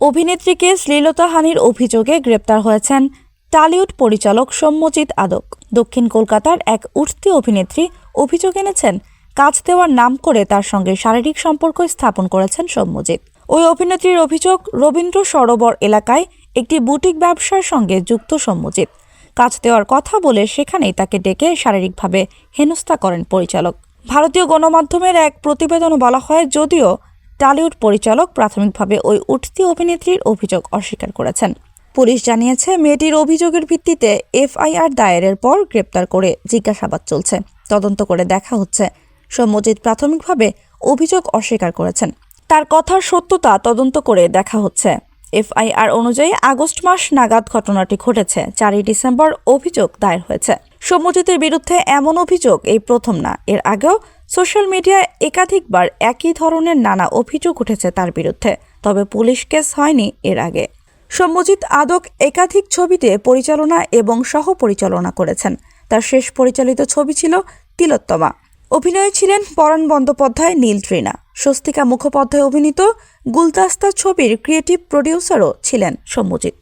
অভিনেত্রীকে শ্লীলতাহানির অভিযোগে গ্রেপ্তার হয়েছেন টালিউড পরিচালক সৌম্যজিৎ আদক। দক্ষিণ কলকাতার এক উঠতি অভিনেত্রী অভিযোগ এনেছেন, কাজ দেওয়ার নাম করে তার সঙ্গে শারীরিক সম্পর্ক স্থাপন করেছেন সৌম্যজিৎ। ওই অভিনেত্রীর অভিযোগ, রবীন্দ্র সরোবর এলাকায় একটি বুটিক ব্যবসার সঙ্গে যুক্ত সৌম্যজিৎ। কাজ দেওয়ার কথা বলে সেখানেই তাকে ডেকে শারীরিকভাবে হেনস্থা করেন পরিচালক। ভারতীয় গণমাধ্যমের এক প্রতিবেদনে বলা হয়, যদিও টালিউড পরিচালক প্রাথমিকভাবে ওই উঠতি অভিনেত্রীর অভিযোগ অস্বীকার করেছেন। পুলিশ জানিয়েছে, মেয়েটির অভিযোগের ভিত্তিতে এফআইআর দায়েরের পর গ্রেপ্তার করে জিজ্ঞাসাবাদ চলছে। তদন্ত করে দেখা হচ্ছে। সৌম্যজিৎ প্রাথমিকভাবে অভিযোগ অস্বীকার করেছেন। তার কথার সত্যতা তদন্ত করে দেখা হচ্ছে। এফআইআর অনুযায়ী আগস্ট মাস নাগাদ ঘটনাটি ঘটেছে। 4 ডিসেম্বর অভিযোগ দায়ের হয়েছে। সৌম্যজিতের বিরুদ্ধে এমন অভিযোগ এই প্রথম না। এর আগেও সোশ্যাল মিডিয়ায় একাধিকবার একই ধরনের নানা অভিযোগ উঠেছে তার বিরুদ্ধে, তবে পুলিশ কেস হয়নি এর আগে। সৌম্যজিৎ আদক একাধিক ছবিতে পরিচালনা এবং সহ-পরিচালনা করেছেন। তার শেষ পরিচালিত ছবি ছিল তিলোত্তমা। অভিনয়ে ছিলেন পরাণ বন্দ্যোপাধ্যায়, নীল তৃণা। স্বস্তিকা মুখোপাধ্যায় অভিনীত গুলদাস্তা ছবির ক্রিয়েটিভ প্রডিউসারও ছিলেন সৌম্যজিৎ।